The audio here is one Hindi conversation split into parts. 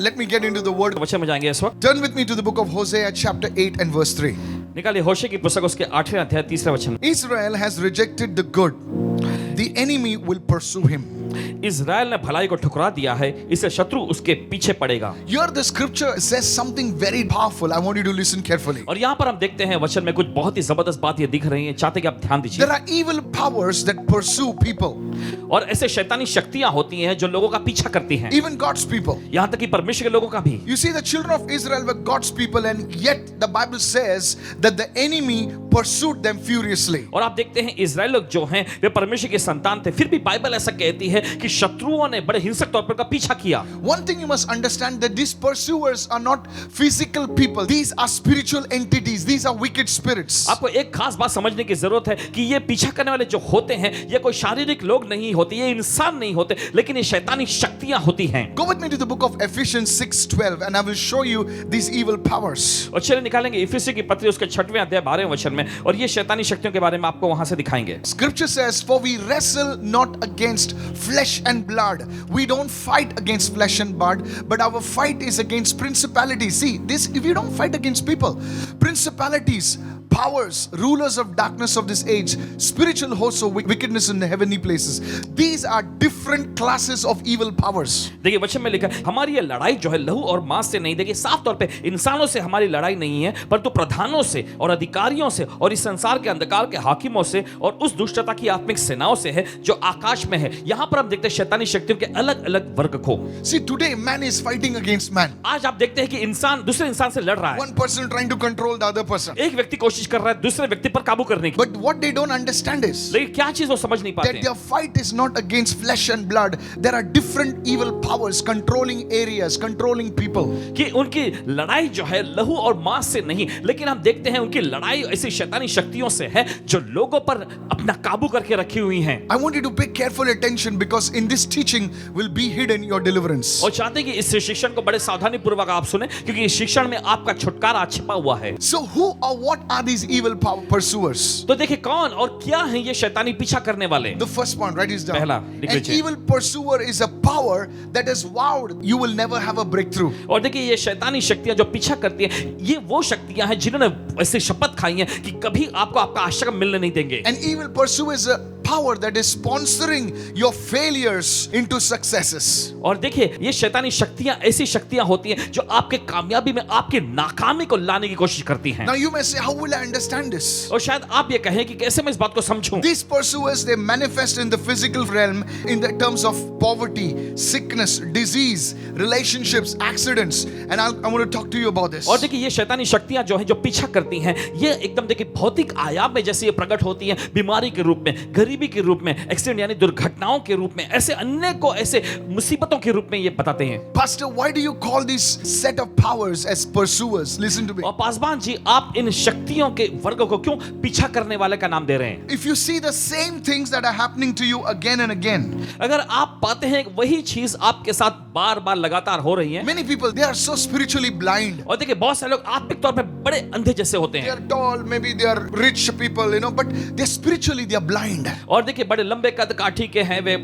let me get into the word. वचन में जाएंगे इस वक्त। Turn with me to the book of Hosea chapter 8 and verse 3. निकालिए होशे की पुस्तक उसके 8वें अध्याय 3रा वचन। Israel has rejected the good. The enemy will pursue him. Israel ने भलाई को ठुकरा दिया है, इससे शत्रु उसके पीछे पड़ेगा। Here the scripture says something very powerful. I want you to listen carefully. और यहाँ पर हम देखते हैं वचन में कुछ बहुत ही जबरदस्त बात ये दिख रही है, चाहते कि आप ध्यान दीजिए। There are evil powers that pursue people. और ऐसे शैतानी शक्तियां होती हैं जो लोगों का पीछा करती हैं, Even God's people. यहाँ तक कि परमेश्वर के लोगों का भी। You see, the children of Israel were God's people, and yet the Bible says that the enemy pursued them furiously. और आप देखते हैं इज़राइल लोग जो हैं वे परमेश्वर के संतान थे, फिर भी बाइबल ऐसा कहती है कि शत्रुओं ने बड़े हिंसक तौर पर का पीछा किया। One thing you must understand, that these pursuers are not physical people. These are spiritual entities. These are wicked spirits. आपको एक खास बात समझने की जरूरत है कि ये पीछा करने वाले जो होते हैं ये कोई शारीरिक लोग नहीं होते, ये इंसान नहीं होते, लेकिन ये शैतानी शक्तियां होती हैं। Go with me to the book of Ephesians 6:12 and I will show you these evil powers. और चलिए निकालेंगे इफिसी की पत्री उसके 6वें अध्याय 12वें वचन में, और ये शैतानी शक्तियों के बारे में आपको वहां से दिखाएंगे। Scripture says, for we wrestle not against flesh and blood. We don't fight against flesh and blood, but our fight is against principalities. See, this, if you don't fight against people, principalities, powers, rulers of darkness of this age, spiritual hosts of wickedness in the heavenly places. These are different classes of evil powers. देखिए वचन में लिखा है हमारी ये लड़ाई जो है लहू और मांस से नहीं, देखिए साफ तौर पे इंसानों से हमारी लड़ाई नहीं है, परंतु प्रधानों से और अधिकारियों से और इस संसार के अंधकार के हाकिमों से और उस दुष्टता की आत्मिक सेनाओं से है जो आकाश में है। यहाँ पर हम देखते हैं शैतानी शक्तियों के अलग अलग वर्ग को। See, today man is fighting against man. आज आप देखते हैं कि इंसान दूसरे इंसान से लड़ रहा है, One person trying to control the other person. एक व्यक्ति कोशिश कर रहा है दूसरे व्यक्ति पर काबू करने की, But what they don't understand is लेकिन क्या चीज वो समझ नहीं that पाते their fight is not against flesh and blood. There are different evil powers controlling areas, controlling people. कि उनकी लड़ाई जो है लहू और मांस से नहीं, लेकिन हम देखते हैं उनकी लड़ाई ऐसी शैतानी शक्तियों से है जो लोगों पर अपना काबू करके रखी हुई हैं। I want you to pay careful attention because in this teaching will be hidden your deliverance. और चाहते हैं कि इस शिक्षण को बड़े सावधानी पूर्वक आप सुने, क्योंकि इस शिक्षण में आपका छुटकारा छिपा हुआ है। So who or what are these evil pursuers? तो देखिए कौन और क्या है ये शैतानी पीछा करने वाले। The first one, write this down. पहला, लिख An लीजिए। evil pursuer is a power that has vowed you will never have a breakthrough. और देखिए ये शैतानी शक्तियां जो पीछा करती हैं, ये वो शक्तियां हैं जिन्होंने ऐसे शपथ खाई हैं कि कभी आपको आपका आशा मिलने नहीं देंगे। An evil pursuer is a power that is sponsoring your failures into successes. और देखिए ये शैतानी शक्तियां ऐसी शक्तियां होती हैं जो आपके कामयाबी में आपकी नाकामी को लाने की कोशिश करती हैं। Now you may say, how will I understand this? और शायद आप ये कहें कि कैसे मैं इस बात को समझूं। These pursuers, they manifest in the physical realm in the terms of poverty, sickness, disease, relationships, accidents, and I want to talk to you about this. और देखिए ये शैतानी शक्तियां जो हैं जो पीछा करती हैं, ये एकदम देखिए भौतिक आयाम में जैसे ये प्रकट होती हैं, बीमारी के रूप में, गरीबी के रूप में, एक्सीडेंट यानी दुर्घटनाओं के रूप में, ऐसे अन्य को ऐसे मुसीबतों के रूप में ये बताते हैं। Pastor, why do you call this set of powers as pursuers? Listen to me. और पासवान जी आप इन शक्तियों के वर्ग को क्यों पीछा करने वाले का नाम दे रहे हैं? If you see the same things that are happening to you again and again, अगर आप पाते हैं वही चीज आपके साथ बार बार लगातार हो रही है, many people, they are so spiritually blind. और देखिए बहुत सारे लोग आत्मिक तौर पे बड़े अंधे जैसे होते They हैं, are tall, maybe they are rich people, but they're spiritually, they are blind. और देखिए बड़े लंबे कद काठी के हैं, वे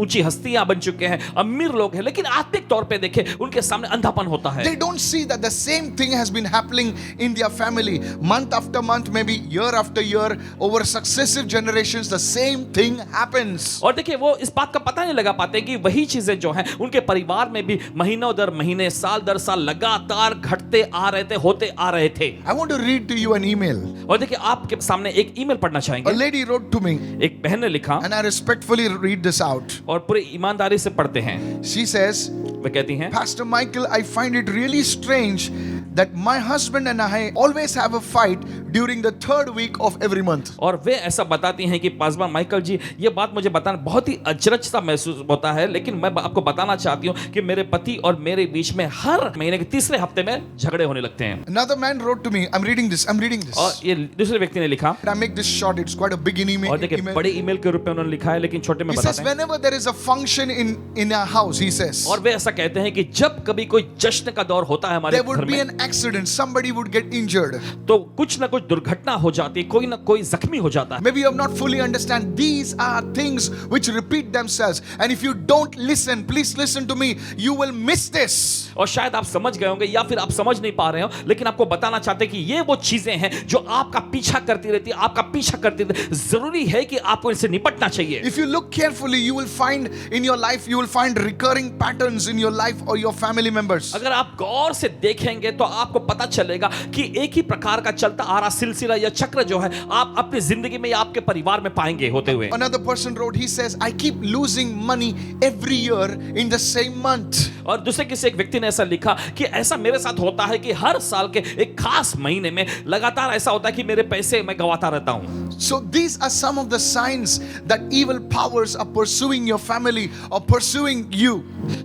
ऊंची हस्तियां बन चुके हैं, अमीर लोग हैं, लेकिन आत्मिक तौर पे देखें उनके सामने अंधापन होता है। They don't see that the same thing has been happening in their family month after month, maybe year after year, over successive generations. The same thing happens. और देखिए वो इस बात का पता नहीं लगा पाते कि वही चीजें जो हैं उनके परिवार में भी महीनों दर महीने, साल दर साल लगातार घटते आ रहे थे, होते आ रहे थे। I want to read to you an email. और देखिए आपके सामने एक ईमेल पढ़ना A चाहेंगे। lady wrote to me, एक बहन ने लिखा, and I respectfully read this out. और पूरी ईमानदारी से पढ़ते हैं। She says, वे कहती हैं, Pastor Michael, I find it really strange that my husband and I always have a fight during the third week of every month. और वे ऐसा बताती हैं कि पासवान माइकल जी ये बात मुझे बताना बहुत ही अचरज सा महसूस होता है, लेकिन मैं आपको बताना चाहती हूँ कि मेरे पति और मेरे बीच में हर महीने के तीसरे हफ्ते में झगड़े होने लगते हैं। Another man wrote to me, I'm reading this. और ये दूसरे व्यक्ति ने लिखा, I make this short, it's quite a big email. और देखिए बड़े ईमेल के रूप में उन्होंने लिखा है, लेकिन छोटे में He says, बताते हैं। whenever there is a function in our house, he says, और वे ऐसा कहते हैं कि जब कभी कोई जश्न का दौर होता है हमारे there would घर be में, an accident, somebody would get injured. तो कुछ ना कुछ कुछ दुर्घटना हो जाती है, कोई ना कोई जख्मी हो जाता है। Maybe you have not fully understand. These are things which repeat themselves. And if you don't listen, please listen to me, you will miss this. और शायद आप समझ गए होंगे या फिर आप समझ नहीं पा रहे हो, लेकिन आपको बताना चाहते हैं कि ये वो चीजें हैं जो आपका पीछा करती रहती है, आपका पीछा करती रहती है। जरूरी है कि आपको इनसे निपटना चाहिए। If you look carefully, you will find in your life, you will find recurring patterns in your life or your family members. अगर आप गौर से देखेंगे तो आपको पता चलेगा कि एक ही प्रकार का चलता आ रहा सिलसिला या चक्र जो है आप अपनी जिंदगी में या आपके परिवार में पाएंगे होते हुए। Another person wrote, he says, I keep losing money every year in the same month. और दूसरे किसी एक व्यक्ति ने ऐसा लिखा कि ऐसा मेरे साथ होता है कि हर साल के एक खास महीने में लगातार ऐसा होता है कि मेरे पैसे मैं गंवाता रहता हूं। So these are some of the signs that evil powers are pursuing your family or pursuing you.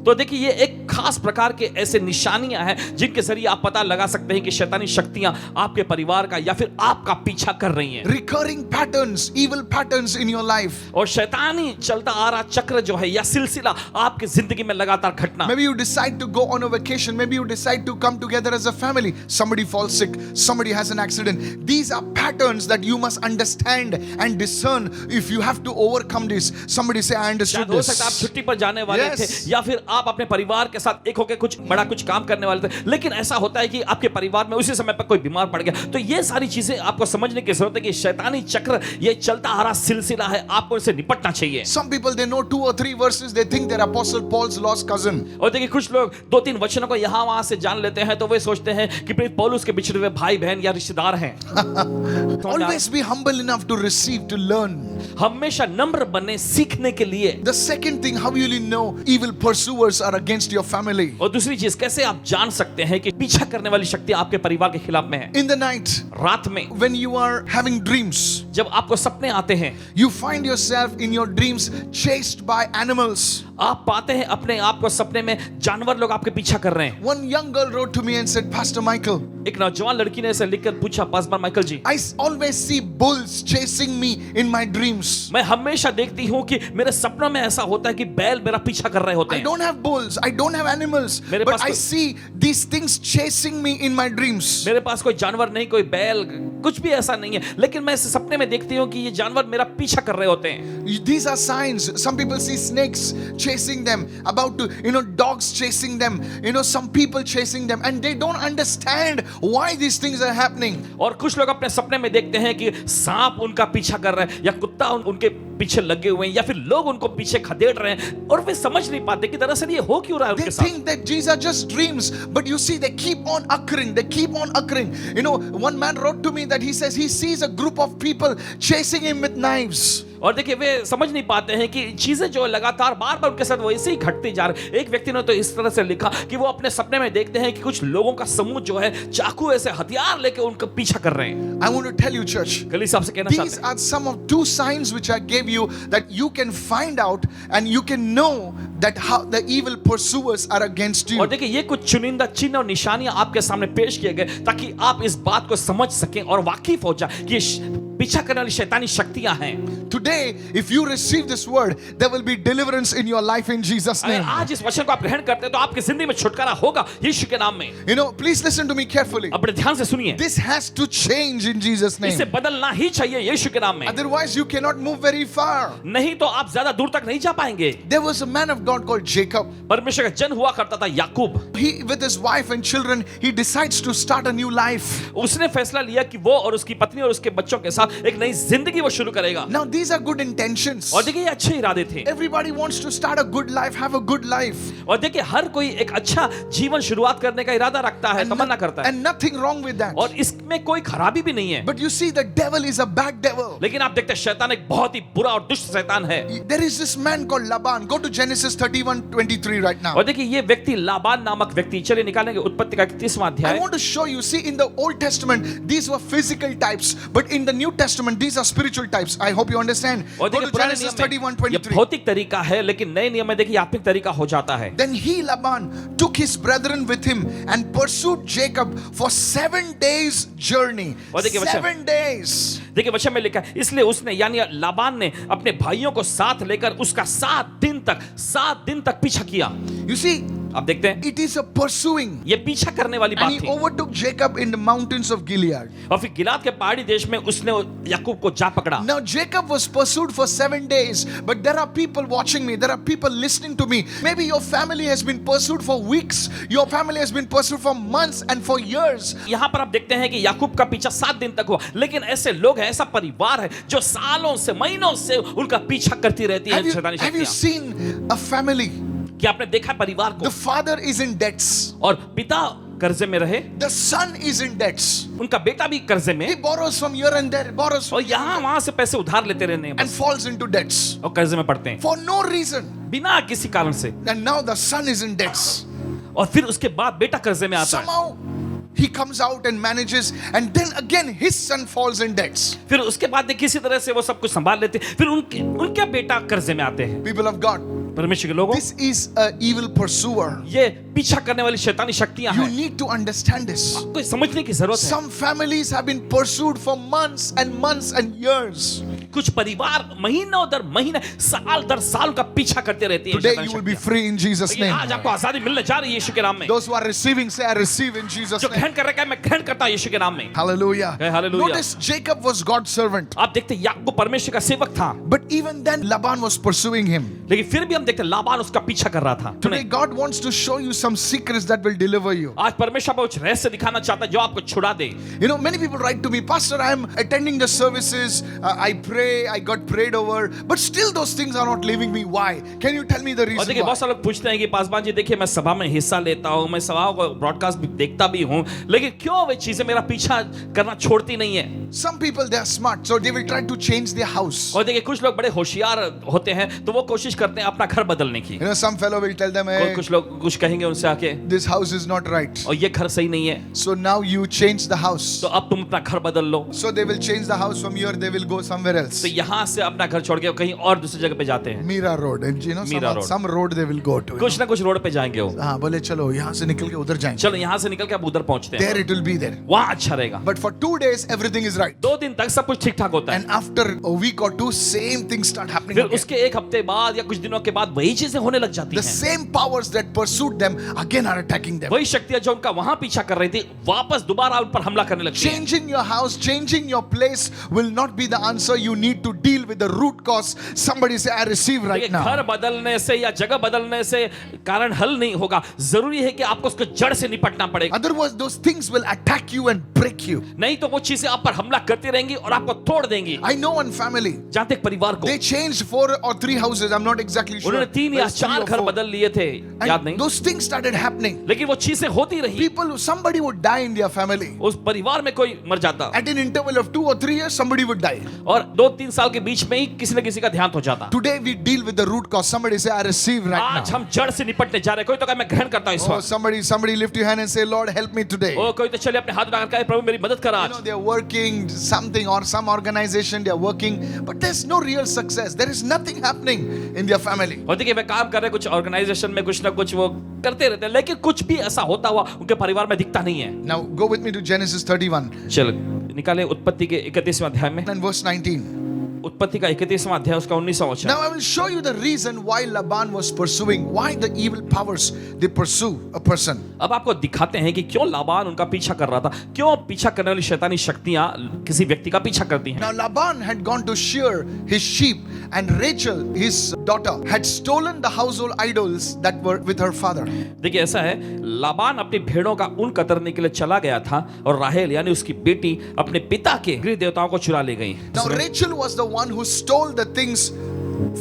तो देखिए ये एक खास प्रकार के ऐसे निशानियां हैं जिनके जरिए आप पता लगा सकते हैं कि शैतानी शक्तियां आपके परिवार का या फिर आपका पीछा कर रही हैं। Recurring patterns, evil patterns in your life. और शैतानी चलता आ रहा चक्र जो है या सिलसिला आपकी जिंदगी में लगातार घटना। Maybe you decide to go on a vacation. Maybe you decide to come together as a family. Somebody falls sick. Somebody has an accident. These are patterns that you must understand and discern. If you have to overcome this, somebody say, I understood शायद हो सकता है आप this. छुट्टी पर जाने वाले Yes. थे या फिर आप अपने परिवार के साथ एक होकर कुछ बड़ा कुछ काम करने वाले थे, लेकिन ऐसा होता है कि आपके परिवार में उसी समय पर कोई बीमार पड़ गया। तो ये सारी चीजें आपको समझने की जरूरत है कि शैतानी चक्र ये चलता आ रहा सिलसिला है, आपको इससे निपटना चाहिए। Some people, they know 2 or 3 verses. They think they're Apostle Paul's lost cousin. और देखिए कुछ लोग 2-3 वचनों को यहाँ वहां से जान लेते हैं तो वे सोचते हैं कि प्रेरित पौलुस के बिछड़े हुए भाई बहन या रिश्तेदार हैं। Always be humble enough to receive, to learn. हमेशा नम्र बने सीखने के लिए। The second thing, how will you know evil pursuers are against your family? और दूसरी चीज कैसे आप जान सकते हैं कि पीछा करने वाली शक्ति आपके परिवार के खिलाफ में है। In the night, रात में when you are having dreams, जब आपको सपने आते हैं, you find yourself in your dreams chased by animals. आप पाते हैं अपने आप को सपने में जानवर लोग आपके पीछा कर रहे हैं। One young girl wrote to me and said, Pastor Michael, एक नौजवान लड़की ने ऐसे लिखकर पूछा, pastor Michael ji, I always see bulls chasing me in my dreams. मैं हमेशा देखती हूँ कि मेरे सपनों में ऐसा होता है कि बैल मेरा पीछा कर रहे होते I हैं। don't have bulls, I don't have animals, मेरे but पास I कोई- see these things chasing me in my dreams. मेरे पास कोई जानवर नहीं, कोई बैल, कुछ भी ऐसा नहीं है, लेकिन मैं इस सपने में देखती हूँ कि ये जानवर मेरा पीछा कर रहे होते हैं। These are signs. Some people see snakes chasing them, about to, dogs chasing them, some people chasing them, and they don't understand why these things are happening. और कुछ लोग अपने सपने में देखते हैं कि सांप उनका पीछा कर रहा है या कुत्ता उनके पीछे लगे हुए हैं या फिर लोग उनको पीछे खदेड़ रहे हैं और वे समझ नहीं पाते कि दरअसल ये हो क्यों रहा है They उनके साथ। think that these are just dreams, but you see, they keep on occurring. They keep on occurring. One man wrote to me that he says he sees a group of people chasing him with knives. और देखिए वे समझ नहीं पाते हैं कि चीजें जो लगातार बार बार उनके साथ वैसे ही घटती जा रही। एक व्यक्ति ने तो इस तरह से लिखा कि वो अपने सपने में देखते हैं कि कुछ लोगों का समूह जो है चाकू ऐसे हथियार लेके उनका पीछा कर रहे हैं। I want to tell you, church, कलीसिया आपसे कहना these चाहते हैं, are some of 2 signs which I gave you that you can find out and you can know that how the evil pursuers are against you. और देखिए ये कुछ चुनिंदा चिन्ह और निशानियां आपके सामने पेश किए गए ताकि आप इस बात को समझ सकें और वाकिफ हो जाए कि पीछा करने वाली शैतानी शक्तियां हैं। Today, if you receive this word, there will be deliverance in your life in Jesus' अगर name. आज इस वचन को आप ग्रहण करते हैं तो आपकी जिंदगी में छुटकारा होगा यीशु के नाम में। Please listen to me carefully. अब बड़े ध्यान से सुनिए, This has to change in Jesus' name. इसे बदलना ही चाहिए यीशु के नाम में, Otherwise, you cannot move very far. नहीं तो आप ज्यादा दूर तक नहीं जा पाएंगे। There was a man of God called Jacob. परमेश्वर का जन हुआ करता था याकूब। He, with his wife and children, he decides to start a new life. उसने फैसला लिया कि वो और उसकी पत्नी और उसके बच्चों के साथ एक नई जिंदगी वो शुरू करेगा। Now, these are good intentions. और देखिए ये अच्छे इरादे थे। Everybody wants to start a good life, have a good life. और देखिए हर कोई एक अच्छा जीवन शुरुआत करने का इरादा रखता है, तमन्ना करता है, And nothing wrong with that. और इसमें कोई खराबी भी नहीं है। But you see, the devil is a bad devil. लेकिन आप देखते हैं शैतान एक बहुत ही बुरा और दुष्ट शैतान है। There is this man called Laban. Go to Genesis 31:23 right now. और देखिए ये व्यक्ति लाबान नामक व्यक्ति, चलिए निकालेंगे उत्पत्ति का 31वां I अध्याय। want to show you, see, in the Old Testament, these were physical types, but in the New Testament, these are spiritual types. I hope you understand. और Go देखिए to पुराने Genesis नियम में ये 31:23. भौतिक तरीका है, लेकिन नए नियम में देखिए आत्मिक तरीका हो जाता है। Then he, Laban, took his brethren with him and pursued Jacob for 7 days journey. और देखिए बच्चा- 7 days. देखिए वचन में लिखा है, इसलिए उसने यानी लाबान ने अपने भाइयों को साथ लेकर उसका 7 दिन तक पीछा किया। You see, आप देखते हैं It is a pursuing. ये पीछा करने वाली And बात he थी। overtook Jacob in the mountains of Gilead. और फिर गिलाद के पहाड़ी देश में उसने याकूब को जा पकड़ा। Now Jacob was pursued for 7 days, but there are people watching me, there are people listening to me. Maybe your family has been pursued for weeks, your family has been pursued for months and for years. यहाँ पर आप देखते हैं कि याकूब का पीछा 7 दिन तक हुआ, लेकिन ऐसे लोग हैं, ऐसा परिवार है जो सालों से महीनों से उनका पीछा करती रहती है शैतानी Have you शक्तियां। seen a family? क्या आपने देखा है परिवार The को? father is in debts, और पिता कर्जे में रहे, the son is in debts. उनका बेटा भी कर्जे में, He borrows from here and there, borrows और from यहाँ वहां से पैसे उधार लेते रहने हैं and बस, falls into debts और कर्जे में पड़ते हैं for no reason. बिना किसी कारण से। And now the son is in debts. और फिर उसके बाद बेटा कर्जे में आता है, Somehow he comes out and manages, and then again his son falls in debts. फिर उसके बाद किसी तरह से वो सब कुछ संभाल लेते हैं, फिर उनके बेटा कर्जे में आते हैं। People of God, परमेश्वर के लोगों, this is an evil pursuer. ये पीछा करने वाली शैतानी शक्तियां You हैं, need to understand this. आपको समझने की जरूरत है। Some families have been pursued for months and years. कुछ परिवार महीनों दर महीने, साल दर साल का पीछा करते रहती हैं Today शैतानी you will be शक्तियां। free in Jesus' लेकिन name. आज आपको आजादी मिलने जा रही है यीशु के नाम में। Those who are receiving, say I receive in Jesus' जो name. ग्रहण कर रहा है, मैं ग्रहण करता हूं यीशु के नाम में। Hallelujah. Okay, hallelujah. Notice Jacob was God's servant, आप देखते हैं याकूब परमेश्वर का सेवक था, but even then Laban was pursuing him. लेकिन फिर भी हम देखते हैं लाबान उसका पीछा कर रहा था। Today God wants to show you some secrets that will deliver you. आज परमेश्वर आपको कुछ रहस्य दिखाना चाहता है जो आपको छुड़ा दे। You know, many people write to me, Pastor, I am attending the services, I pray, I got prayed over, but still those things are not leaving me. Why? Can you tell me the और reason देखिए why? बहुत सारे लोग पूछते हैं कि पासवान जी देखिए मैं सभा में हिस्सा लेता हूँ, मैं सभा को ब्रॉडकास्ट भी देखता भी हूँ, लेकिन क्यों वे चीजें मेरा पीछा करना छोड़ती नहीं है। Some people, they are smart, so they will try to change their house. और देखिए कुछ लोग बड़े होशियार होते हैं तो वो कोशिश करते हैं अपना घर बदलने की। You know, some fellow will tell them, hey, कुछ लोग कुछ कहेंगे उनसे आके, this house is not right. और ये घर सही नहीं है, So now you change the house. तो अब तुम अपना घर बदल लो। So they will change the house from here, they will go somewhere else. तो यहाँ से अपना घर छोड़ के कहीं और दूसरी जगह पे जाते हैं, Mira Road, and you know, Mira Road. some road they will go to. you कुछ ना कुछ रोड पे जाएंगे वो। know. हाँ, बोले चलो यहाँ से निकल के उधर जाएंगे. चलो यहाँ से निकल के अब उधर पहुंचते There हैं, it will be there. वहां अच्छा रहेगा। But for 2 days, everything is right. 2 दिन तक सब कुछ ठीक ठाक होता है, And after a week or two, same things start happening फिर again. उसके एक हफ्ते बाद या कुछ दिनों के बाद वही चीजें होने लग जाती The हैं। same powers that pursued them again are attacking them. वही शक्तियां जो उनका वहां पीछा कर रही थी वापस दोबारा उन पर हमला करने लगती हैं। Changing your house, changing your place will not be the answer. You need to deal with the root cause. Somebody say, I receive right देखिए, now. घर बदलने से या जगह बदलने से कारण हल नहीं होगा, जरूरी है कि आपको उसको जड़ से निपटना पड़ेगा, Otherwise, those things will attack you and break you. नहीं तो वो चीजें आप पर हमला करती रहेंगी और आपको तोड़ देंगी। I know one family. जानते एक परिवार को They changed 4 or 3 houses. I'm not exactly sure. उन्होंने 3 या But it's 3 4 or घर 4. बदल लिए थे, याद And नहीं, those things started happening. लेकिन वो चीजें होती रही। People, somebody would die in their family. उस परिवार में कोई मर जाता At an interval of 2 or 3 years, somebody would die. और 2-3 साल के बीच में ही किसी न किसी का देहांत हो जाता। Today we deal with the root cause. Somebody say, I receive right आज now. हम जड़ से निपटने जा रहे हैं। कोई तो कहे मैं ग्रहण करता हूं इस Oh, वक्त, somebody lift your hand and say, Lord, help me today. ओ कोई तो चले अपने हाथ उठाकर कहे प्रभु मेरी मदद कर You know, आज। they're working something or some organization, they're working, but there's no real success. There is nothing happening in their family. और देखिए मैं काम कर रहे कुछ ऑर्गेनाइजेशन में कुछ ना कुछ वो करते रहते हैं, लेकिन कुछ भी ऐसा होता हुआ उनके परिवार में दिखता नहीं है। Now go with me to Genesis 31 चल निकाले उत्पत्ति के 31वें अध्याय में, and verse 19. उत्पत्ति का 31वां अध्याय उसका 19वां वचन। Now I will show you the reason why Laban was pursuing, why the evil powers they pursue a person. अब आपको दिखाते हैं कि क्यों लाबान उनका पीछा कर रहा था, क्यों पीछा करने वाली शैतानी शक्तियां किसी व्यक्ति का पीछा करती हैं। Now Laban had gone to shear his sheep, and Rachel, his daughter, had stolen the household idols that were with her father. देखिए ऐसा है, लाबान अपनी भेड़ों का ऊन कतरने के लिए चला गया था और राहेल यानी उसकी बेटी अपने पिता के गृह देवताओं को चुरा ले गई। Now Rachel was the one who stole the things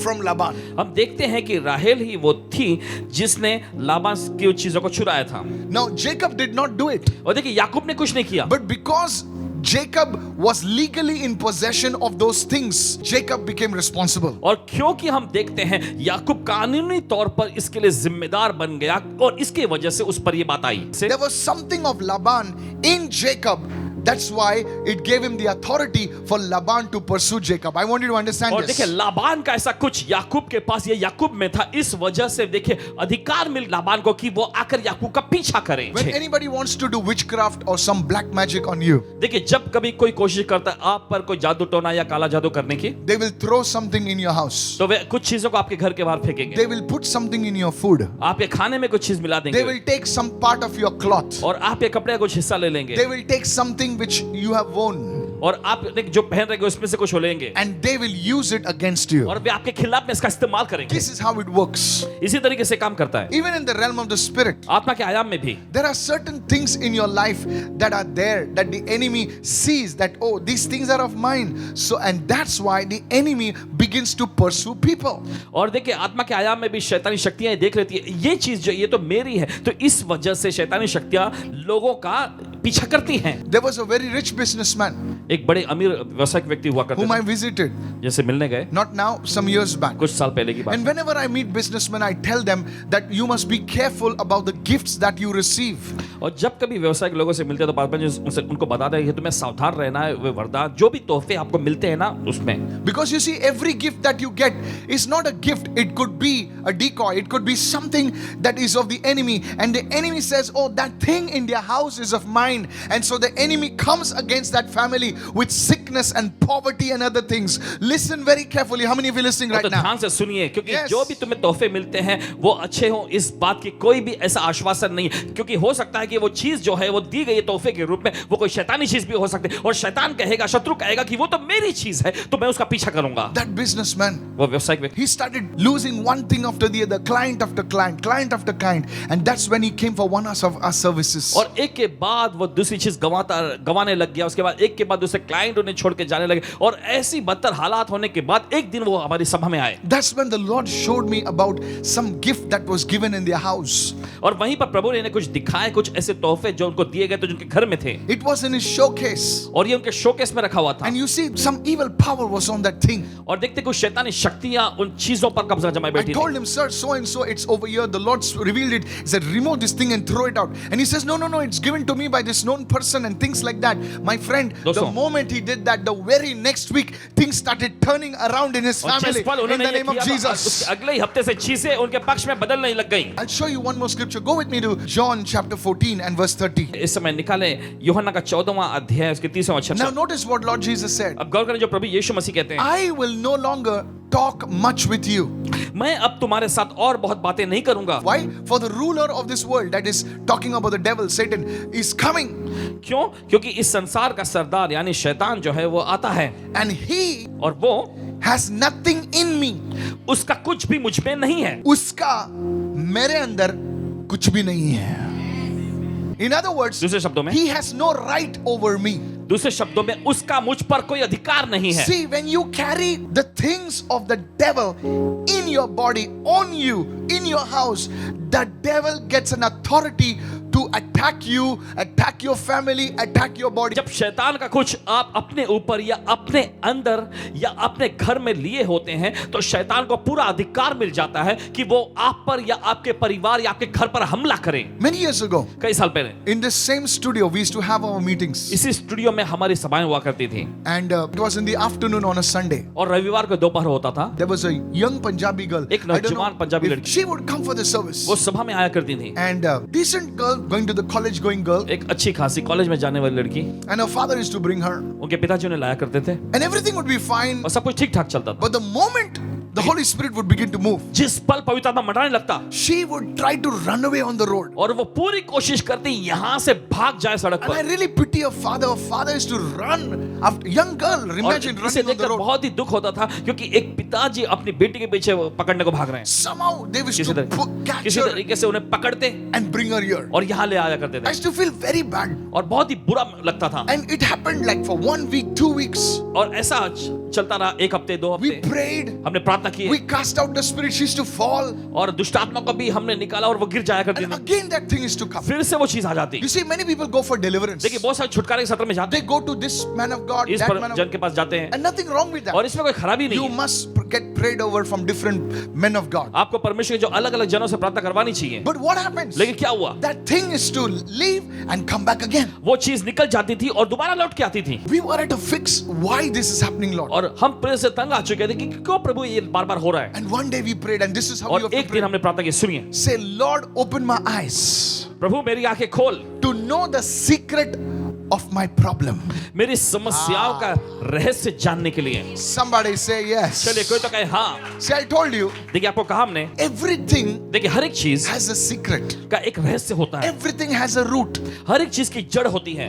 from Laban. हम देखते हैं कि राहेल ही वो थी जिसने लाबान की उन चीजों को चुराया था। Now Jacob did not do it, और देखिए याकूब ने कुछ नहीं किया, but because Jacob was legally in possession of those things, Jacob became responsible. और क्योंकि हम देखते हैं याकूब कानूनी तौर पर इसके लिए जिम्मेदार बन गया और इसके वजह से उस पर ये बात आई। There was something of Laban in Jacob That's why it gave him the authority for Laban to pursue Jacob. I want you to understand और देखिए this. लाबान का ऐसा कुछ याकूब के पास, ये याकूब में था, इस वजह से देखिए अधिकार मिल लाबान को कि वो आकर याकूब का पीछा करे। When anybody wants to do witchcraft or some black magic on you, देखिए जब कभी कोई कोशिश करता है आप पर कोई जादू टोना या काला जादू करने की, they will throw something in your house. तो वे कुछ चीजों को आपके घर के बाहर फेंकेंगे, They will put something in your food. आपके खाने में कुछ चीज मिला They देंगे will take some part of your cloth. और आपके कपड़े का कुछ हिस्सा ले लेंगे They will take something which you have worn और आप जो पहन रहे उसमें से कुछ लेंगे and they will use it against you. और वे आपके खिलाफ में इसका इस्तेमाल करेंगे। This is how it works. इसी तरीके से काम करता है। Even in the realm of the spirit, आत्मा के आयाम में भी there are certain things in your life that are there that the enemy sees that, oh, these things are of mine. So, and that's why the enemy begins to pursue people. और देखिए आत्मा के आयाम में भी शैतानी शक्तियां देख लेती है, ये चीज जो ये तो मेरी है, तो इस वजह से शैतानी शक्तियां लोगों का पीछा करती हैं। There was a very rich businessman एक बड़े अमीर व्यवसायिक व्यक्ति हुआ करते whom I थे, visited, जैसे मिलने गए not now, some years back. कुछ साल पहले की बात And है। whenever I meet businessmen, I tell them that you must be careful about the gifts that you receive. और जब कभी व्यवसायिक लोगों से मिलते हैं तो बाद में उनसे उनको बता दें कि तुम्हें सावधान रहना है, वे वरदान जो भी तोहफे आपको मिलते हैं ना उसमें। Because you see, every gift that you get is not a gift. It could be a decoy. It could be something that is of the enemy. And the enemy says, oh, that thing in their house is of mine. And so the enemy comes against that family with sickness and poverty and other things. Listen very carefully. How many of you listening तो right now? ध्यान से सुनिए, क्योंकि Yes. जो भी तुम्हें तोहफे मिलते हैं वो अच्छे हों, इस बात की कोई भी ऐसा आश्वासन नहीं है, क्योंकि हो सकता है कि वो चीज जो है वो दी गई तोहफे के रूप में वो कोई शैतानी चीज भी हो सकती है, और शैतान कहेगा, शत्रु कहेगा कि वो तो मेरी चीज है तो मैं उसका पीछा करूंगा। That businessman, वो व्यवसायिक व्यक्ति he started losing one thing after the other, client after client, client after client. And that's when he came for one of our services. और एक के बाद वो दूसरी चीज गवाने लग गया, उसके बाद एक के बाद दूसरे क्लाइंट उन्हें छोड़ के जाने लगे, और ऐसी बदतर हालात होने के बाद एक दिन वो हमारी सभा में आए। That's when the Lord showed me about some gift that was given in their house. और वहीं पर प्रभु ने इन्हें कुछ दिखाए, कुछ ऐसे तोहफे जो उनको दिए गए थे जो उनके घर में थे, It was in his showcase. और ये उनके शोकेस में रखा हुआ था। And you see, some evil power was on that thing. और देखते कुछ शैतानी शक्तियां उन चीजों पर कब्जा जमाए I बैठी थी। told him, sir, so and so, it's over here. The Lord revealed it. He said, remove this thing and throw it out. And he says, no, no, no, it's given to me by this known person and things like that. My friend, the दोस्तों, moment he did that, the very next week, things started turning around in his और family. जिस पल In उन्होंने the ये name of किया, Jesus. उसके अगले ही हफ्ते से चीजें उनके पक्ष में बदलने लग गई। I'll show you one more scripture. Go with me to John chapter 14 and verse 30. इस समय निकाले यूहन्ना का 14वां अध्याय उसके 30वां वचन। Now notice what Lord Jesus said. अब गौर करें जो प्रभु यीशु मसीह कहते हैं, I will no longer talk much with you. मैं अब तुम्हारे साथ और बहुत बातें नहीं करूंगा। Why? For the ruler of this world, that is talking about the devil, Satan, is coming. क्यों? क्योंकि इस संसार का सरदार यानी शैतान जो है वो आता है, And he और वो has nothing in me. उसका कुछ भी मुझ में नहीं है। उसका मेरे अंदर कुछ भी नहीं है. In other words, दूसरे शब्दों में he has no right over me. दूसरे शब्दों में उसका मुझ पर कोई अधिकार नहीं है। See, when you carry the things of the devil in your body, on you, in your house, the devil gets an authority to attack you, attack your family, attack your body. जब शैतान का कुछ आप अपने ऊपर या अपने अंदर या अपने घर में लिए होते हैं तो शैतान को पूरा अधिकार मिल जाता है कि वो आप पर या आपके परिवार या आपके घर पर हमला करे। Many years ago, कई साल पहले in this same studio, we used to have our meetings. इसी स्टूडियो में हमारी सभाएं हुआ करती थी, And it was in the afternoon on a Sunday. और रविवार को दोपहर होता था। There was a young Punjabi girl. एक I don't know नौजवान पंजाबी if लड़की, she would come for the service. वो सभा में आया करती थी। And decent girl, going to the college going girl. एक अच्छी खासी कॉलेज में जाने वाली लड़की, And her father used to bring her. उनके पिताजी उन्हें लाया करते थे And everything would be fine. और सब कुछ ठीक ठाक चलता था। But the moment the Holy Spirit would begin to move, जिस पल पवित्र आत्मा मंडराने लगता she would try to run away on the road. और वो पूरी कोशिश करती यहाँ से भाग जाए सड़क And I पर, really pity her father. Her father used to run after young girl. और Imagine इसे running on the देखकर road. बहुत ही दुख होता था क्योंकि एक पिताजी अपनी बेटी के पीछे पकड़ने को भाग रहे हैं, Somehow they used किसी to catch किसी her तरीके से उन्हें पकड़ते and bring her here. और यहाँ ले आया करते I थे, used to feel very bad. और बहुत ही बुरा लगता था। And it happened like for 1 week, 2 weeks. और ऐसा चलता रहा, एक हफ्ते दो We हफ्ते prayed. हमने प्रार्थना की We cast out the spirit. She used to fall. और दुष्ट आत्मा को भी हमने निकाला और वो गिर जाया करती And थी, again that thing is to come. फिर से वो चीज आ जाती। You see, many people go for deliverance. देखिए बहुत सारे छुटकारे के सत्र में जाते They go to this man of God, हैं, इस that पर man of जन God. के पास जाते हैं, And nothing wrong with that. और इसमें कोई खराबी नहीं You है, must get prayed over from different men of God. आपको परमेश्वर के जो अलग अलग जनों से प्रार्थना करवानी चाहिए, But what happens? लेकिन क्या हुआ? That thing is to leave and come back again. वो चीज निकल जाती थी और दोबारा लौट के आती थी। We were at a fix. Why this is happening, Lord? और हम प्रेयर से तंग आ चुके थे कि क्यों प्रभु ये बार बार हो रहा है। And one day we prayed, and this is how you और have to एक pray. दिन हमने प्रार्थना की, सुनिए, Say, Lord, open my eyes प्रभु मेरी आंखें खोल, to know the secret of my problem. मेरी समस्याओं का रहस्य जानने के लिए। Somebody say yes. चलिए कोई तो कहे हाँ। See, I told you, देखिए आपको कहा हमने, everything देखिए हर एक चीज has a secret. का एक रहस्य होता है, Everything has a root. हर एक चीज की जड़ होती है,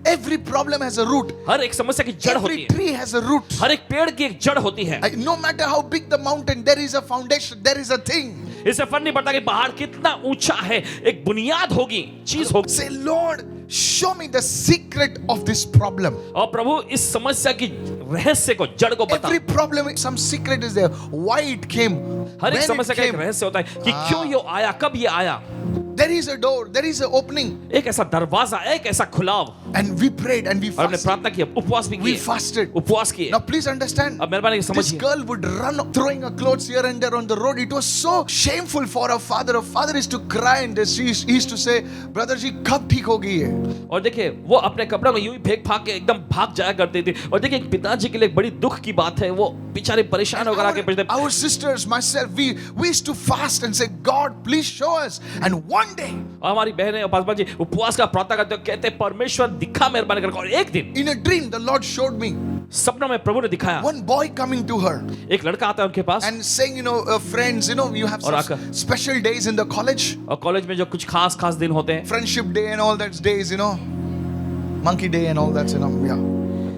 Every problem has a root. हर एक समस्या की जड़ होती Every है, tree has a root. हर एक पेड़ की एक जड़ होती है। No matter how big the mountain, there is a foundation, there is a thing. इससे फर्क नहीं पड़ता कि पहाड़ कितना ऊंचा है, एक बुनियाद होगी, चीज होगी। Say, Lord, show me the secret of this problem. और प्रभु इस समस्या की रहस्य को, जड़ को बता। Every problem, some secret is there. Why it came? हर एक When समस्या it का एक came? रहस्य होता है कि क्यों ये आया, कब ये आया। There is a door, there is an opening. एक ऐसा दरवाजा, एक ऐसा खुलाव। And we prayed and we और हमने fasted. प्रार्थना की, उपवास भी We किए, fasted. उपवास किए। Now please understand. अब मेहरबानी This समझिए, girl would run throwing her clothes here and there on the road. It was so shameful for her father. Her father used to cry and he used to say, brother जी कब ठीक हो गई है? और देखिए वो अपने कपड़ों में यूं ही फेंक फाक के एकदम भाग जाया करती थी। और देखिए एक पिताजी के लिए एक बड़ी दुख की बात है, वो बेचारे परेशान होकर आके पूछते, Our sisters, myself, we used to fast and say, God, please show us. And one day, और हमारी बहनें और पासवान जी उपवास का प्रार्थना करते हो, कहते परमेश्वर दिखा मेहरबानी करके। और एक दिन in a dream, the Lord showed me सपनों में प्रभु ने दिखाया, one boy coming to her एक लड़का आता है उनके पास and saying, friends, you have और some आकर- special days in the college, और कॉलेज में जो कुछ खास खास दिन होते हैं, friendship day and all that days, monkey day and all that, yeah.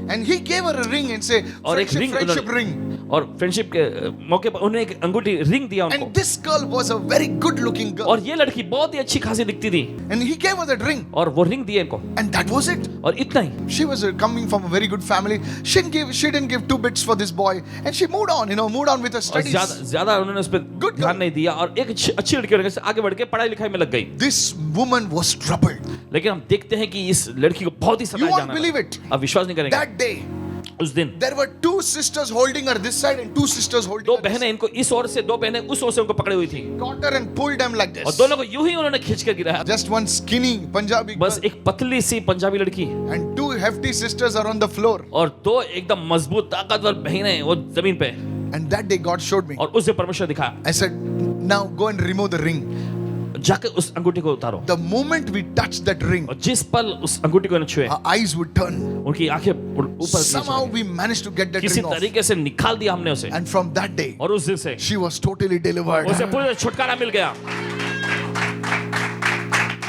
And he gave her a ring and say, और एक friendship रिंग ring. और फ्रेंडशिप के मौके पर उन्हें एक अंगूठी रिंग दिया उनको। And this girl was a very good looking girl. और ये लड़की बहुत ही अच्छी खासी दिखती थी And he gave her that ring. और वो रिंग दिया इनको And that was it. और इतना ही। She was coming from a very good family. She didn't give 2 bits for this boy. And she moved on with her और studies. ज्यादा उन्होंने उस पर Good ध्यान girl. नहीं दिया और एक अच्छी लड़की होने से आगे बढ़ के पढ़ाई लिखाई में लग गई। This woman was troubled. लेकिन हम देखते हैं कि इस लड़की को बहुत ही You सताया won't जाना believe लगा। it. अब विश्वास नहीं करेंगे, That day, उस दिन there were 2 sisters holding her this side and 2 sisters holding दो her this बहनें side. इनको इस ओर से, दो बहनें उस ओर से उनको पकड़े हुई थी Caught her and pulled them like और this. दोनों को यूं ही उन्होंने खींच कर गिराया। Just one skinny Punjabi बस girl एक पतली सी पंजाबी लड़की and 2 hefty sisters are on the floor. और दो एकदम मजबूत ताकतवर बहनें वो जमीन पे। And that day God showed me. और उस दिन परमेश्वर दिखाया, I said, now go and remove the ring. जाकर उस अंगूठी को उतारो। The moment we touched that ring, और जिस पल उस अंगूठी को छुए, our eyes would turn. उनकी आंखें ऊपर Somehow we managed to get that किसी ring off. तरीके से निकाल दिया हमने उसे। And from that day, और उस दिन से she was totally delivered. उसे पूरा छुटकारा मिल गया।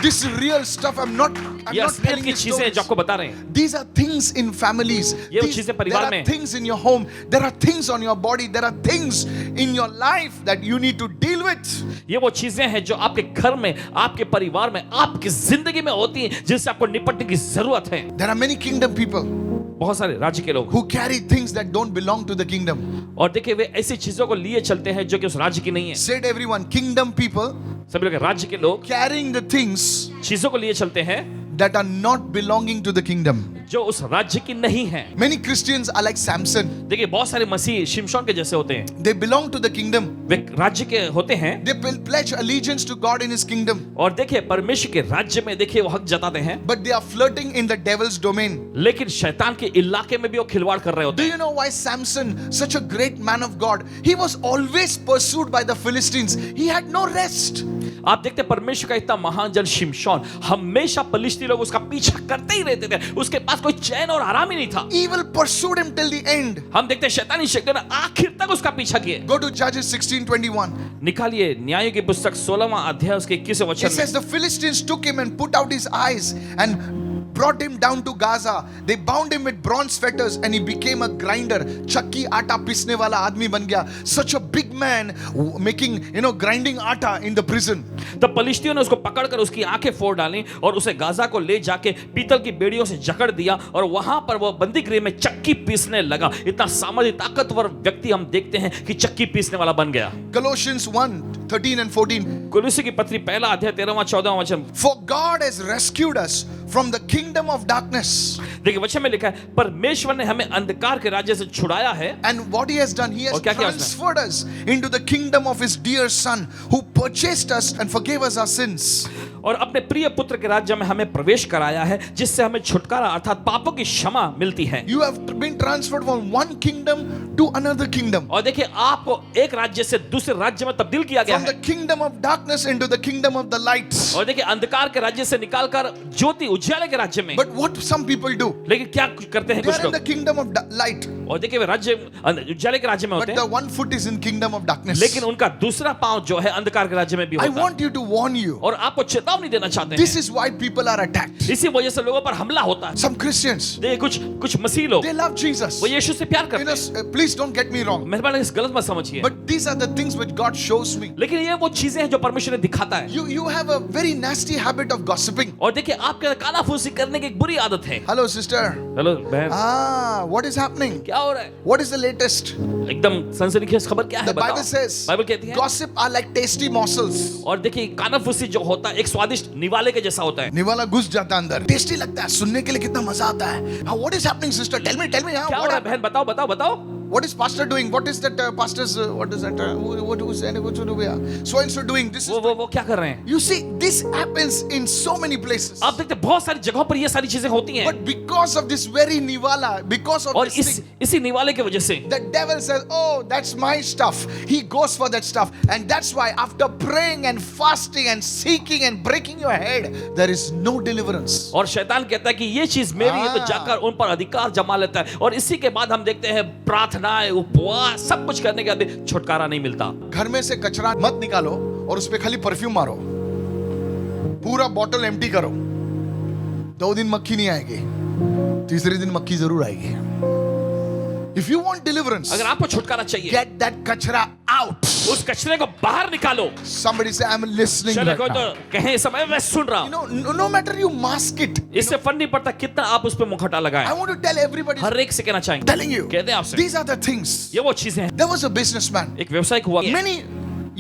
This is real stuff. I'm not ये असलियत telling की you चीजें stories. जो आपको बता रहे हैं, These are things in families. ये वो These- चीजें there परिवार are में। things in your home. There are things on your body. There are things in your life that you need to deal with. ये वो चीजें हैं जो आपके घर में, आपके परिवार में, आपकी जिंदगी में होती हैं जिससे आपको निपटने की जरूरत है। There are many kingdom people बहुत सारे राज्य के लोग who carry things that don't belong to the kingdom. और देखिए वे ऐसी चीजों को लिए चलते हैं जो कि उस राज्य की नहीं है। Said everyone, kingdom people सभी लोग राज्य के लोग carrying the things चीजों को लिए चलते हैं that are not belonging to the kingdom. जो उस राज्य की नहीं है। Many Christians are like Samson. देखिए बहुत सारे मसीह शिमशोन के जैसे होते हैं, They belong to the kingdom. वे राज्य के होते हैं They pledge allegiance to God in His kingdom. और देखिए परमेश्वर के राज्य में देखिए वो हक जताते हैं, But they are flirting in the devil's domain. लेकिन शैतान के इलाके में भी वो खिलवाड़ कर रहे होते Do हैं। you know why Samson, such a great man of God, he was always pursued by the Philistines. He had no rest. आप देखते हैं परमेश्वर का इतना महान जन शिमशोन, हमेशा पलिश्ती लोग उसका पीछा करते ही रहते थे, उसके पास कोई चैन और आराम ही नहीं था। Evil pursued him till the end. हम देखते हैं शैतानी शक्ति ने आखिर तक उसका पीछा किए। Go to Judges 16:21. निकालिए न्यायों की पुस्तक 16वां अध्याय उसके 21वें It वचन says में, the Philistines took him and put out his eyes and brought him down to Gaza. They bound him with bronze fetters and he became a grinder. चक्की आटा पीसने वाला आदमी बन गया. Such a big man making, grinding आटा in the prison. तब पलिश्तियों ने उसको पकड़कर उसकी आंखें फोड़ डाली और उसे गाजा को ले जाके पीतल की बेड़ियों से जकड़ दिया और वहां पर वो बंदी गृह में चक्की पीसने लगा। इतना सामर्थ्य ताकतवर व्यक्ति हम देखते हैं कि चक्की पीसने वाला बन गया। Colossians 1:13 and 14. कुलुसी की पत्री पहला अध्याय 13वां 14वां वचन, For God has rescued us from the kingdom of darkness. देखिए वचन में लिखा है परमेश्वर ने हमें अंधकार के राज्य से छुड़ाया है And what he has done, he has और क्या किया उसने? transferred us into the kingdom of his dear son who purchased us and forgave us our sins. और अपने प्रिय पुत्र के राज्य में हमें प्रवेश कराया है जिससे हमें छुटकारा अर्थात पापों की क्षमा मिलती है। You have been transferred from one kingdom to another kingdom. और देखिए आपको एक राज्य से दूसरे राज्य में तब्दील किया गया From है the kingdom of darkness into the kingdom of the light. और देखिए अंधकार के राज्य से निकालकर ज्योति उज्याले के राज्य में। But what some people do, लेकिन क्या करते हैं they कुछ are in लोग the kingdom of light, और देखिए वे राज्य उज्याले के राज्य में but होते the हैं one foot is in kingdom of darkness. लेकिन उनका दूसरा पांव जो है अंधकार के राज्य में भी I होता है। want you to warn you. और आपको चेतावनी देना चाहते This हैं is why people are attacked. इसी वजह से लोगों पर हमला होता है। Some Christians, देखिए कुछ मसीह लोग they love Jesus. वो यीशु से प्यार You करते know, हैं। please don't get me wrong. मेहरबानी इस गलत मत समझिए But these are the things which God shows me. लेकिन ये वो चीजें हैं जो परमेश्वर ने दिखाता है। You have a very nasty habit of gossiping. और देखिए आपके अंदर कानाफूसी करने की एक बुरी आदत है। Hello, sister. हेलो बहन What is happening? क्या हो रहा है? What is the latest? एकदम सनसनीखेज खबर क्या है The Bible बताओ? says, बाइबल कहती है gossip are like tasty morsels. और देखिए कानाफूसी जो होता है एक स्वादिष्ट निवाले के जैसा होता है। निवाला घुस जाता है अंदर, टेस्टी लगता है, सुनने के लिए कितना मजा आता है। What is happening, sister? Tell me. क्या हो रहा है What, बहन बताओ बताओ बताओ। what is pastor doing? What is that pastor's? What is that? So and so doing this. वो क्या कर रहे हैं? You see, this happens in so many places. आप देखते हैं बहुत सारी जगहों पर ये सारी चीजें होती हैं But because of this very nivala, because of और this thing, इसी निवाले की वजह से the devil says, "Oh, that's my stuff." He goes for that stuff, and that's why after praying and fasting and seeking and breaking your head, there is no deliverance. और शैतान कहता है कि ये चीज मेरी है तो हाँ। जाकर उन पर अधिकार जमा लेता है और इसी के बाद हम देखते हैं प्रार्थनाएं उपवास सब कुछ करने के बाद भी छुटकारा नहीं मिलता। घर में से कचरा मत निकालो और उस पे खाली परफ्यूम मारो, पूरा बॉटल एम्प्टी करो, 2 दिन मक्खी नहीं आएगी, तीसरे दिन मक्खी जरूर आएगी। If you want deliverance, अगर आपको छुटकारा चाहिए get that kachra out. उस कचरे को बाहर निकालो। Somebody say, "I'm listening चलो right कोई now." तो कहे इस समय मैं सुन रहा You हूँ। know, no matter you mask it, इससे फर्क नहीं पड़ता कितना आप उस पर मुखौटा I लगाएं। want to tell everybody, हर एक से कहना चाहेंगे telling you, कहते हैं आपसे these are the things. ये वो चीजें हैं। There was a businessman एक व्यवसायिक हुआ many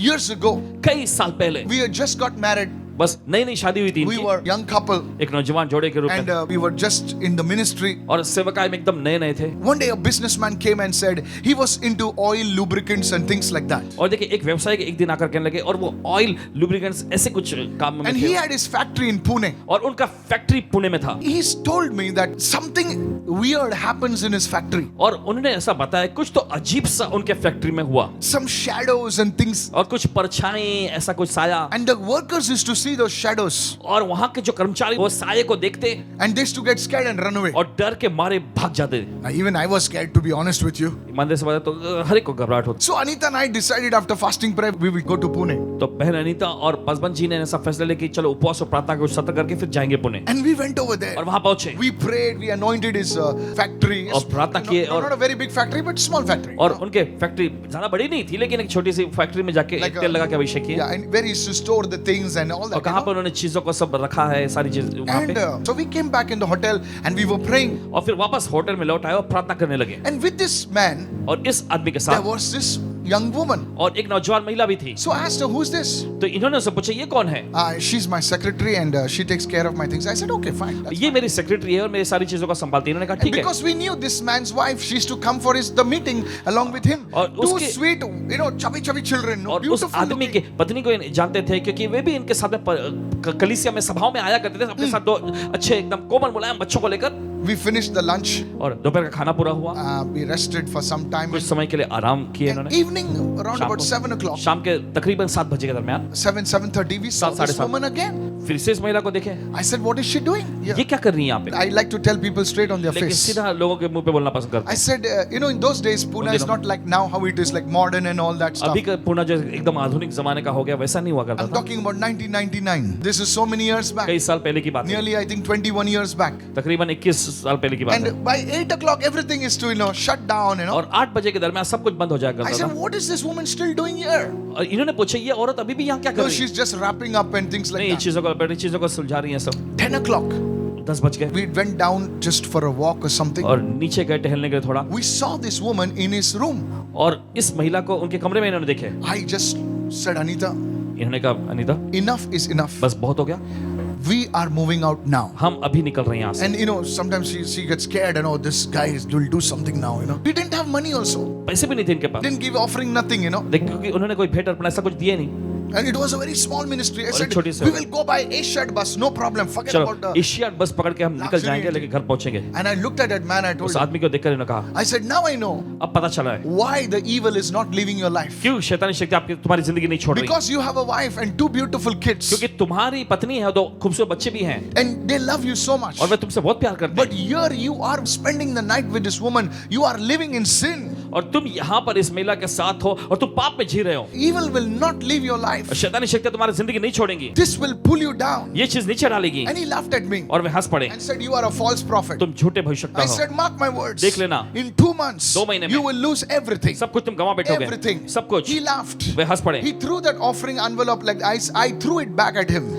years ago. कई साल पहले We had just got married. बस नई शादी हुई थी We इनकी, were young couple, एक नौजवान जोड़े के रूप and में we were just in the ministry. और सेवकाई में एकदम नए थे। One day a businessman came and said he was into oil, lubricants and things like that. और देखिए एक व्यवसायी एक दिन आकर कहने लगे और वो ऑयल लुब्रिकेंट्स ऐसे कुछ काम में And he थे had his factory in Pune. और उनका फैक्ट्री पुणे में था He's told me that something weird happens in his factory. और उन्होंने ऐसा बताया कुछ तो अजीब सा उनके फैक्ट्री में हुआ Some shadows and things. और कुछ परछाई ऐसा कुछ साया And the workers used to see those shadows. और वहां के जो कर्मचारी वो साये को देखते And they used to get scared and run away. और डर के मारे भाग जाते। Now, even I was scared, to be honest with you. ईमानदारी से बताया तो हर एक को घबराहट होती। So Anita and I decided after fasting prayer, we will go to Pune. तो बहन अनीता और पसबन जी ने ऐसा फैसला लिया कि चलो उपवास और प्रार्थना को सत्र करके फिर जाएंगे Pune And we went over there. और वहां पहुंचे We prayed, we anointed his factory. और प्रार्थना किए और Not a very big factory, but small factory. और उनके फैक्ट्री ज्यादा बड़ी नहीं थी लेकिन एक छोटी सी फैक्ट्री में जाके Like तेल लगा के अभिषेक किए Yeah, and where he used to store the things and all और that. कहाँ पर उन्होंने चीजों को सब रखा है सारी चीज वहां And पे so we came back in the hotel and we were praying. और फिर वापस होटल में लौट आए और प्रार्थना करने लगे And with this man, और इस आदमी के there साथ was this young woman. और एक नौजवान महिला भी थी So I asked her, "Who's this?" तो इन्होंने उससे पूछा ये कौन है She's my secretary and she takes care of my things. I said, "Okay, fine." That's ये मेरी सेक्रेटरी है और मेरी सारी चीजों को संभालती है। इन्होंने कहा And ठीक है because we knew this man's wife, she used to come for the meeting along with him. और Two उसके- sweet, chubby children, no, और उस beautiful आदमी looking. के पत्नी को ये जानते थे क्योंकि वे भी इनके साथ में कलीसिया में सभाओं में आया करते थे अपने साथ दो अच्छे एकदम कोमल मुलायम बच्चों को लेकर। We finished the lunch. और दोपहर का खाना पूरा हुआ We rested for some time. कुछ समय के लिए आराम किए And इन्होंने evening, around शाम about को- 7 o'clock, शाम के तकरीबन 7 बजे के दरमियान 7:30, we saw सात, साढ़े this सात। woman again. फिर से इस महिला को देखे I said, "What is she doing?" Yeah. ये क्या कर रही है यहाँ पे I like to tell people straight on their लेकिन face. सीधा लोगों के मुंह पे बोलना पसंद करता I said, in those days, Pune is दिनों- not like now how it is like modern and all that हूँ। stuff. अभी का पुणे जो एकदम आधुनिक जमाने का हो गया वैसा नहीं हुआ करता I'm था talking about 1999. This is so many years back. कई साल पहले की बात है Nearly, I think, 21 years back. तकरीबन 21 साल पहले की बात है And by 8 o'clock, everything is to, shut down, और 8 बजे के दरमियान सब कुछ बंद हो जाया I करता said, था "What is this woman still doing here?" और इन्होंने पूछा ये औरत अभी भी यहाँ क्या कर No, रही है she's just wrapping up and things like नहीं that. चीजों को बड़ी चीजों को सुलझा रही है सब 10 o'clock, 10 बज गए we went down just for a walk or something. और नीचे गए टहलने के लिए थोड़ा We saw this woman in his room. और इस महिला को उनके कमरे में इन्होंने देखे I just said, "Anita, इन्होंने कहा अनीता enough is enough." बस बहुत हो गया we are moving out now. हम अभी निकल रहे हैं यहाँ से। And you know, sometimes she gets scared and oh, this guy will do something now, you know. We didn't have money also. पैसे भी नहीं थे इनके पास, Didn't give offering, nothing, you know. लेकिन क्योंकि उन्होंने कोई भेंट अर्पण ऐसा कुछ दिए नहीं। And it was a very small ministry. I और said, छोटी सी we will go by Asiad bus, no problem. Forget about चलो the. एशियाड बस पकड़ के हम निकल जाएंगे, लेकिन घर पहुंचेंगे। And I looked at that man. I told उस him. आदमी को देखकर इन्होंने कहा, I said, now I know अब पता चला है why the evil is not leaving your life. क्यों शैतानी शक्ति आपकी तुम्हारी जिंदगी नहीं छोड़ रही। Because you have a wife and two beautiful kids. क्योंकि तुम्हारी पत्नी है, दो खूबसूरत बच्चे भी हैं, And they love you so much. और वे तुमसे बहुत प्यार करते But हैं। here you are spending the night with this woman. You are living in sin. और तुम यहाँ पर इस महिला के साथ हो और तुम पाप में जी रहे हो। Evil will not leave your life. और शैतानी शक्ति तुम्हारी जिंदगी नहीं छोड़ेंगी, This will pull you down. ये चीज नीचे डालेगी। And he laughed at me और वे हंस पड़े, and said, you are a false prophet. तुम झूठे भविष्यवक्ता I हो। said, mark my words. देख लेना, In 2 months, 2 महीने में you will lose everything. सब कुछ तुम गंवा बैठोगे, Everything. सब कुछ। He laughed. वे हंस पड़े। He threw that offering envelope like I threw it back at him.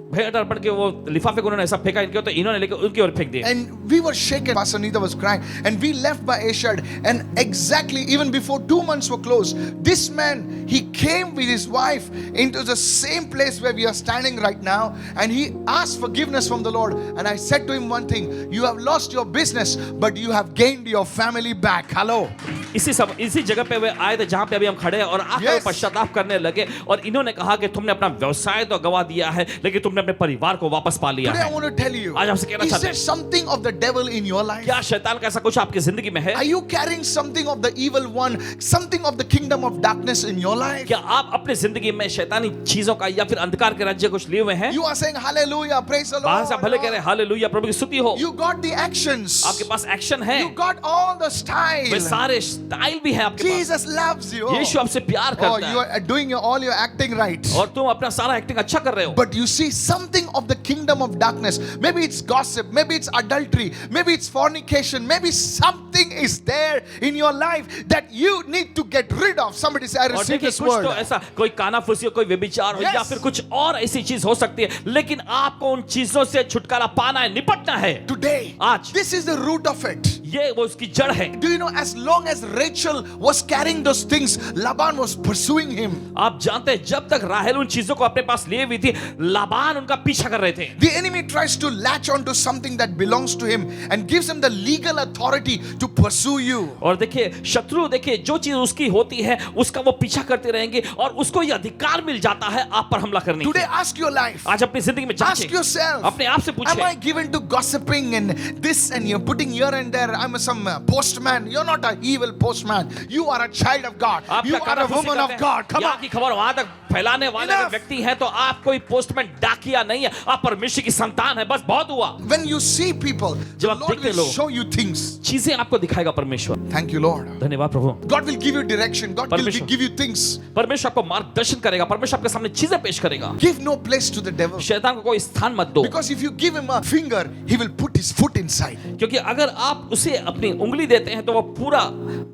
भेंट अर्पण के वो लिफाफे को उन्होंने ऐसा फेंका इनके, तो इन्होंने लेकर उनकी ओर फेंक दिए। And we were shaken. Pastor Nita was crying. And we left by Asiad. And exactly, even before 2 months were closed, this man, he came with his wife into the same place where we are standing right now. And he asked forgiveness from the Lord. And I said to him one thing, you have lost your business, but you have gained your family back. Hello. इसी जगह पे वे आए थे जहां पे अभी हम खड़े हैं, और आकर Yes. पश्चाताप करने लगे, और इन्होंने कहा कि तुमने अपना व्यवसाय तो गवा दिया है, लेकिन तुमने अपने परिवार को वापस पा लिया Today I है। want to tell you, आज आपसे कहना is चाहते there हैं, something of the devil in your life? क्या शैतान का ऐसा कुछ आपकी जिंदगी में है? Are you carrying something of the evil one, something of the kingdom of darkness in your life? क्या आप अपने जिंदगी में शैतानी चीजों का या फिर अंधकार के राज्य कुछ लिए हुए हैं? You are saying hallelujah, praise the बाहर से आप भले कह Lord. रहे हैं हालेलुया, प्रभु की स्तुति हो, You got the actions. आपके पास एक्शन है, You got all the way style. सारे स्टाइल भी है आपके पास। Jesus loves you. यीशु आपसे प्यार Oh, करता you है, are doing all your acting right. और तुम अपना सारा एक्टिंग अच्छा कर रहे हो। But you see something of the kingdom of darkness. Maybe it's gossip, maybe it's adultery, maybe it's fornication, maybe something is there in your life that you need to get rid of. Somebody say, I और receive देखिए this कुछ word. तो ऐसा कोई कानाफूसी हो, कोई व्यभिचार हो, Yes. या फिर कुछ और ऐसी चीज हो सकती है, लेकिन आपको उन चीजों से छुटकारा पाना है, निपटना है Today, आज। this is the root of it. ये वो उसकी जड़ है। Do you know, as long as Rachel was carrying those things, Laban was pursuing him. आप जानते हैं जब तक राहेल उन चीजों को अपने पास लिए हुई थी, लाबान उनका पीछा कर रहे थे। The enemy tries to latch onto something that belongs to him and gives him the legal authority to pursue you. और देखिए शत्रु, देखिए जो चीज उसकी होती है उसका वो पीछा करते रहेंगे, और उसको ये अधिकार मिल जाता है आप पर हमला करने Today, की। ask your life. आज अपनी जिंदगी में Ask जांचें, yourself. अपने आप से Am I पूछें, given to gossiping and this and you're putting here and there? I'm some postman. You're not an evil postman. You are a child of God. You आपका are a कानाफूसी woman करते of हैं, God. Come यहाँ on. की खबर वहां तक फैलाने वाले Enough. व्यक्ति हैं, तो आप कोई पोस्टमैन डाकिया नहीं है, आप परमेश्वर की संतान है, बस बहुत हुआ। When you see people, the जब आप Lord देखते will लोग, show you things. चीजें आपको दिखाएगा परमेश्वर। Thank you, Lord. धन्यवाद प्रभु। God will give you direction. God will परमेश्वर। give you things. परमेश्वर आपको मार्गदर्शन करेगा, परमेश्वर आपके सामने चीजें पेश करेगा। Give no place to the devil. शैतान को कोई स्थान मत दो, Because if you give him a finger, he will put his foot inside. क्योंकि अगर आप उसे अपनी उंगली देते हैं तो वो पूरा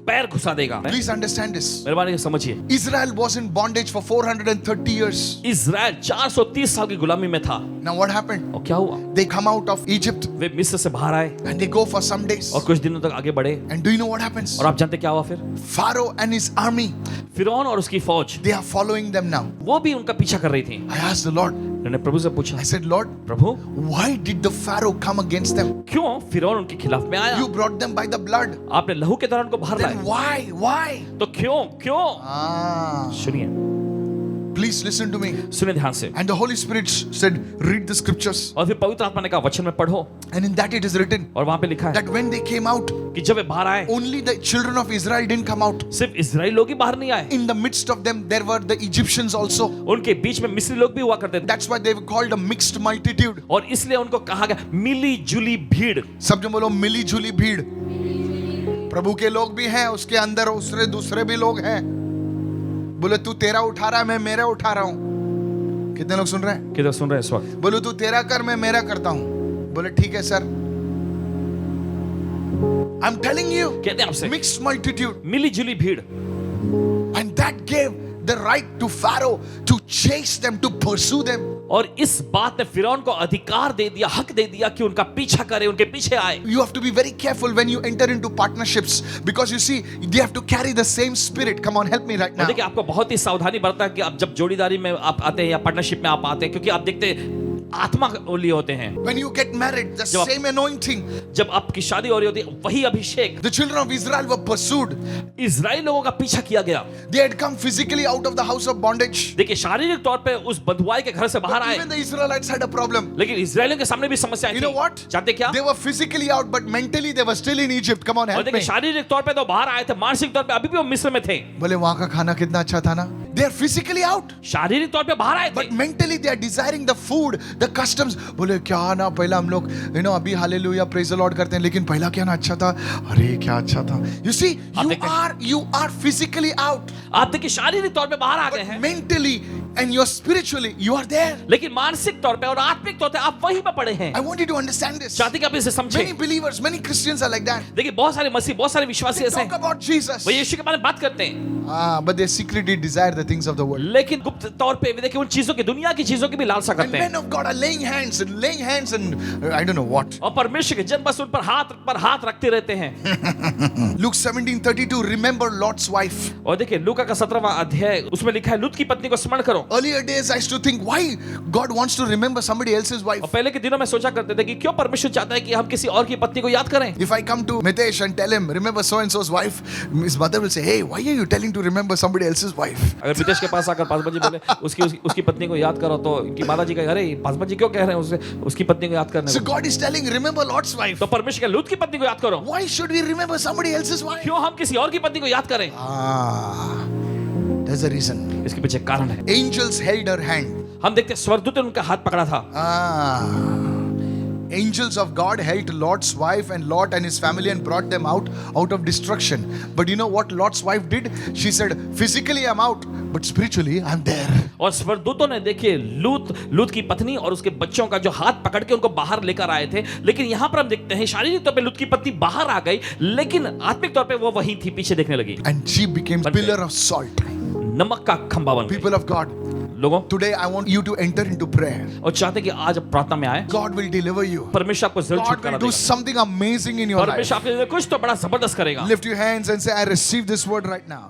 पैर घुसा देगा। Please understand this. मेहरबानी से समझिए, Israel was in bondage for 430 years. Israel 430 साल की गुलामी में था। Now what happened? और क्या हुआ? They come out of Egypt वे मिस्र से बाहर आए and they go for some days. और कुछ दिनों तक आगे बढ़े, And do you know what happens? और आप जानते क्या हुआ फिर? Pharaoh and his army, फिरौन और उसकी फौज, they are following them now. वो भी उनका पीछा कर रही थी। I asked the Lord, मैंने प्रभु से पूछा, I said, Lord, Prabhu why did the Pharaoh come against them? क्यों फिरौन उनके खिलाफ में आया? You brought them by the blood. आपने लहू के दौरान उनको बाहर Then लाया, why? Why? तो क्यों? Ah, सुनिए, please listen to me. सुनिए ध्यान से। And the Holy Spirit said, read the scriptures. और फिर पवित्र आत्मा ने कहा वचन में पढ़ो, And in that it is written और वहां पे लिखा है that when they came out, कि जब वे बाहर आए, only the children of Israel didn't come out. सिर्फ इजराइल लोग ही बाहर नहीं आए, In the midst of them, there were the Egyptians also. उनके बीच में मिस्री लोग भी हुआ करते थे, That's why they were called a mixed multitude. और इसलिए उनको कहा गया मिली जुली भीड़। सब जो बोलो मिली जुली भीड़। प्रभु के लोग भी हैं, उसके अंदर दूसरे भी लोग हैं। बोले तू तेरा उठा रहा है, मैं मेरा उठा रहा हूं। कितने लोग सुन रहे हैं? किधर सुन रहे हैं इस वक्त? बोलो तू तेरा कर, मैं मेरा करता हूं। बोले ठीक है सर। I'm telling you, कहते हैं आपसे mixed multitude. मिली जुली भीड़, And that gave the right to Pharaoh to chase them, to pursue them. और इस बात ने फिरौन को अधिकार दे दिया, हक दे दिया कि उनका पीछा करे, उनके पीछे आए। You have to be very careful when you enter into partnerships, because you see, they have to carry the same spirit. Come on, help me right now. देखिए आपको बहुत ही सावधानी बरतना है कि आप जब जोड़ीदारी में आप आते हैं या पार्टनरशिप में आप आते हैं, क्योंकि आप देखते हैं आत्मा लिए होते हैं। When you get married, the जब आप- same anointing. जब आपकी शादी हो रही होती है वही अभिषेक The children of Israel were pursued. Israel लोगों का पीछा किया गया। They had come physically out of the house of bondage. देखिए शारीरिक तौर पे उस बंधुआई के घर से बाहर But आए, even the Israelites had a problem. लेकिन इजरायलियों के सामने भी समस्या You know what? जानते क्या? They were physically out, but mentally they were still in Egypt. Come on, और help देखिए me. शारीरिक तौर पे तो बाहर आए थे, मानसिक तौर पे अभी भी वो मिस्र में थे। बोले वहां का खाना कितना अच्छा था ना? They are physically out, शारीरिक तौर पे बाहर आए but थे, mentally they are desiring the food, the customs. बोले क्या ना पहला हम लोग अभी हालेलुया प्रेज द लॉर्ड करते हैं, लेकिन पहला क्या ना अच्छा था, अरे क्या अच्छा था. You see, you are physically out, आप देखिए शारीरिक तौर पे बाहर आ गए but हैं, mentally and you're spiritually you are there. लेकिन मानसिक तौर पे और आत्मिक तौर पे आप वहीं पर पड़े हैं। I want you to understand this. चाहते कि आप इसे Many समझें। believers, many Christians are like that. देखिए बहुत सारे मसीह, बहुत सारे विश्वासी They ऐसे talk हैं, about Jesus, वो यीशु के बारे में बात करते हैं, but they secretly desire the things of the world. लेकिन गुप्त तौर पे देखिए उन चीजों की, दुनिया की चीजों की भी लालसा And करते हैं। men of God are laying hands and I don't know what. और परमेश्वर के जन बस उन पर हाथ रखते रहते हैं। Luke 17:32, remember Lot's wife. और देखिए लूका का 17वां अध्याय, उसमें लिखा है लूत की पत्नी को स्मरण करो। Earlier days I used to think why God wants to remember somebody else's wife. और पहले के दिनों में सोचा करते थे कि क्यों परमेश्वर चाहता है कि हम किसी और की पत्नी को याद करें। If I come to Mitesh and tell him, remember so and so's wife, his mother will say, hey, why are you telling to remember somebody else's wife? अगर मितेश के पास आकर पासवान जी बोले उसकी पत्नी को याद करो, तो इनकी माता जी कहे अरे पासवान जी क्यों कह रहे हैं उसकी पत्नी को याद करने So को? God is telling, remember Lot's wife. तो परमेश्वर के लूत की पत्नी को याद करो। Why should we remember somebody else's wife? क्यों हम किसी और की पत्नी को याद करें? There's a reason. इसके पीछे एक कारण है। Angels held her hand. हम देखते हैं स्वर्गदूत ने उनका हाथ पकड़ा था। Angels of God held Lot's wife and Lot and his family and brought them out of destruction. But you know what Lot's wife did? She said, physically I'm out, but spiritually I'm there. और स्वर्गदूतों ने देखिए लूत की पत्नी और उसके बच्चों का जो हाथ पकड़ के उनको बाहर लेकर आए थे, लेकिन यहाँ पर हम देखते हैं शारीरिक तौर पे लूत की पत्नी बाहर आ गई, लेकिन आत्मिक तौर पे वो वहीं थी, पीछे देखने लगी। And she became pillar of salt. नमक का खंबा बन गई। People of God, लोगों, today I want you to enter into prayer. और चाहते हैं कि आज आप प्रार्थना में आए। God will deliver you. परमेश्वर आपको जरूर God छुटकारा will do देगा। something amazing in your life. परमेश्वर आपके लिए कुछ तो बड़ा जबरदस्त करेगा। Lift your hands and say, I receive this word right now.